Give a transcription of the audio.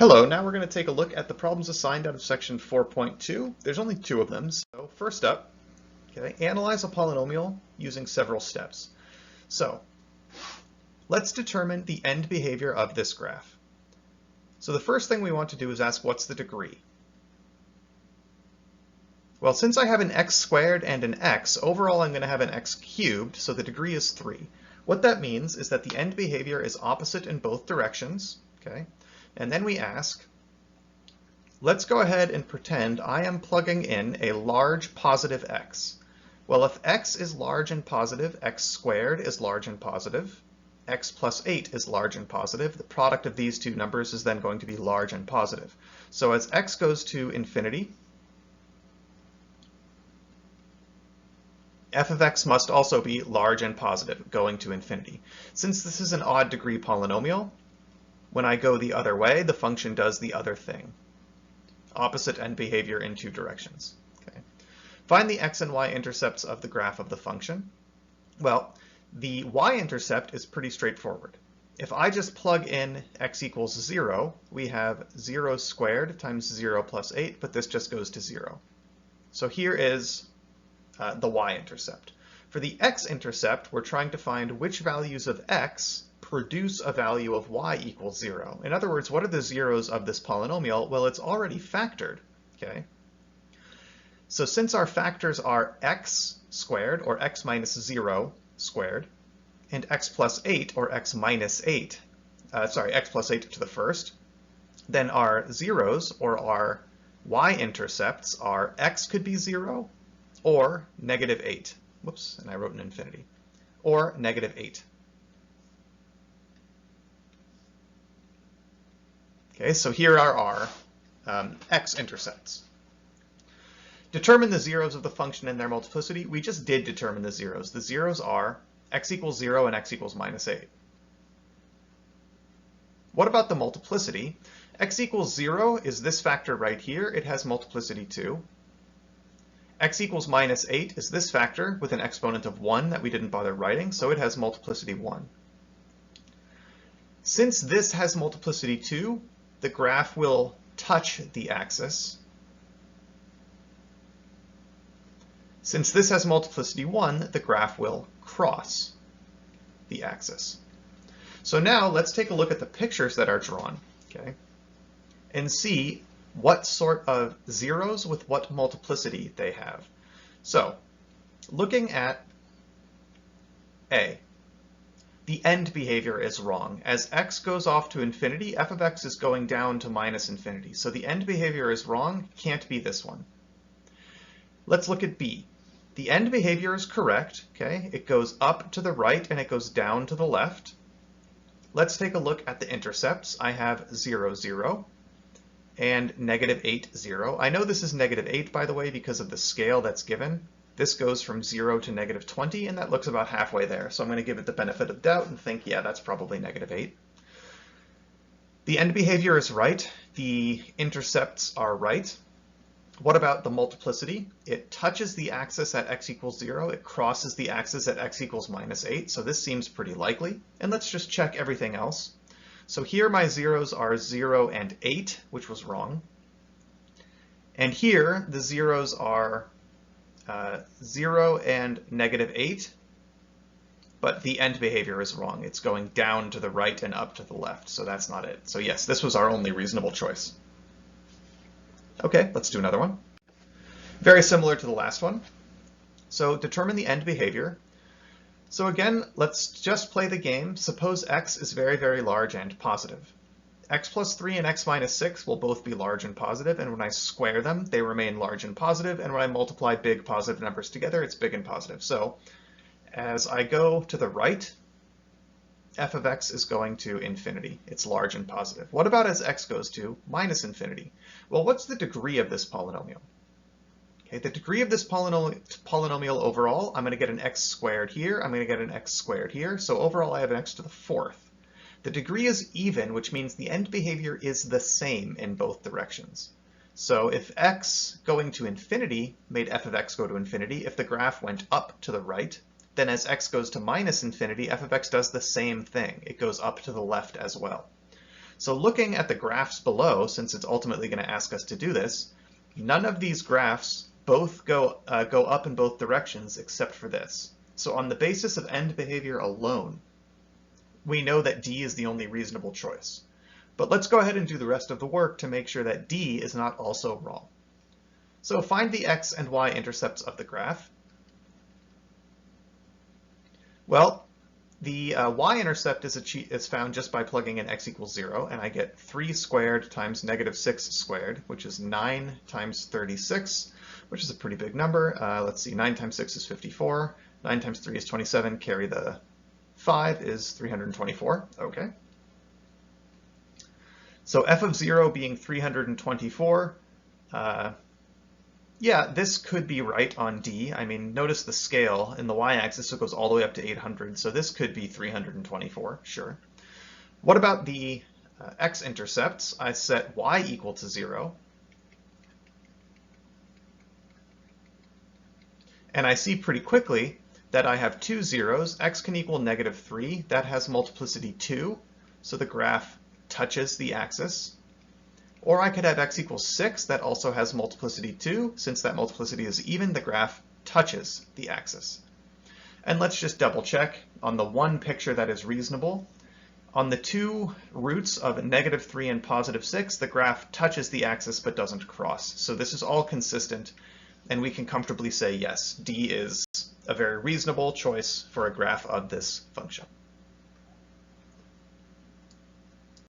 Hello, now we're going to take a look at the problems assigned out of section 4.2. There's only two of them. So first up, analyze a polynomial using several steps. So let's determine the end behavior of this graph. So the first thing we want to do is ask what's the degree? Well, since I have an x squared and an x, overall I'm going to have an x cubed, so the degree is 3. What that means is that the end behavior is opposite in both directions. And then we ask, let's go ahead and pretend I am plugging in a large positive x. Well, if x is large and positive, x squared is large and positive, x plus 8 is large and positive. The product of these two numbers is then going to be large and positive. So as x goes to infinity, f of x must also be large and positive, going to infinity. Since this is an odd degree polynomial, when I go the other way, the function does the other thing. Opposite end behavior in two directions. Find the x and y intercepts of the graph of the function. Well, the y-intercept is pretty straightforward. If I just plug in x equals 0, we have 0 squared times 0 plus 8, but this just goes to 0. So here is the y-intercept. For the x-intercept, we're trying to find which values of x produce a value of y equals 0. In other words, what are the zeros of this polynomial? Well, it's already factored. So since our factors are x squared, or x minus 0 squared, and x plus 8, or x minus 8, x plus 8 to the first, then our zeros, or our y-intercepts, are x could be 0, or negative 8. Whoops, and I wrote an infinity. Or negative 8. So here are our x-intercepts. Determine the zeros of the function and their multiplicity. We just did determine the zeros. The zeros are x equals 0 and x equals minus 8. What about the multiplicity? X equals 0 is this factor right here. It has multiplicity 2. X equals minus 8 is this factor with an exponent of 1 that we didn't bother writing, so it has multiplicity 1. Since this has multiplicity 2, the graph will touch the axis. Since this has multiplicity 1, the graph will cross the axis. So now let's take a look at the pictures that are drawn, and see what sort of zeros with what multiplicity they have. So looking at A, the end behavior is wrong. As x goes off to infinity, f of x is going down to minus infinity. So the end behavior is wrong, can't be this one. Let's look at B. The end behavior is correct, It goes up to the right and it goes down to the left. Let's take a look at the intercepts. I have 0, 0 and negative 8, 0. I know this is negative 8, by the way, because of the scale that's given. This goes from 0 to negative 20, and that looks about halfway there. So I'm going to give it the benefit of doubt and think, yeah, that's probably negative 8. The end behavior is right. The intercepts are right. What about the multiplicity? It touches the axis at x equals 0. It crosses the axis at x equals minus 8. So this seems pretty likely. And let's just check everything else. So here my zeros are 0 and 8, which was wrong. And here the zeros are 0 and negative 8, but the end behavior is wrong. It's going down to the right and up to the left, so that's not it. So yes, this was our only reasonable choice. Okay, let's do another one. Very similar to the last one. So determine the end behavior. So again, let's just play the game. Suppose x is very, very large and positive. X plus 3 and x minus 6 will both be large and positive, and when I square them, they remain large and positive, and when I multiply big positive numbers together, it's big and positive. So as I go to the right, f of x is going to infinity. It's large and positive. What about as x goes to minus infinity? Well, what's the degree of this polynomial? The degree of this polynomial overall, I'm going to get an x squared here, I'm going to get an x squared here, so overall I have an x to the 4th. The degree is even, which means the end behavior is the same in both directions. So if x going to infinity made f of x go to infinity, if the graph went up to the right, then as x goes to minus infinity, f of x does the same thing. It goes up to the left as well. So looking at the graphs below, since it's ultimately going to ask us to do this, none of these graphs both go up in both directions except for this. So on the basis of end behavior alone, we know that D is the only reasonable choice. But let's go ahead and do the rest of the work to make sure that D is not also wrong. So find the x and y intercepts of the graph. Well, the y-intercept is found just by plugging in x equals 0, and I get 3 squared times negative 6 squared, which is 9 times 36, which is a pretty big number. Let's see, 9 times 6 is 54, 9 times 3 is 27, carry the 5 is 324, okay. So f of 0 being 324, yeah, this could be right on D. I mean, notice the scale in the y-axis, it goes all the way up to 800, so this could be 324, sure. What about the x-intercepts? I set y equal to 0. And I see pretty quickly that I have two zeros. X can equal negative 3. That has multiplicity 2, so the graph touches the axis. Or I could have x equals 6, that also has multiplicity 2. Since that multiplicity is even, the graph touches the axis. And let's just double check on the one picture that is reasonable. On the two roots of negative 3 and positive 6, the graph touches the axis but doesn't cross. So this is all consistent, and we can comfortably say yes, D is a very reasonable choice for a graph of this function.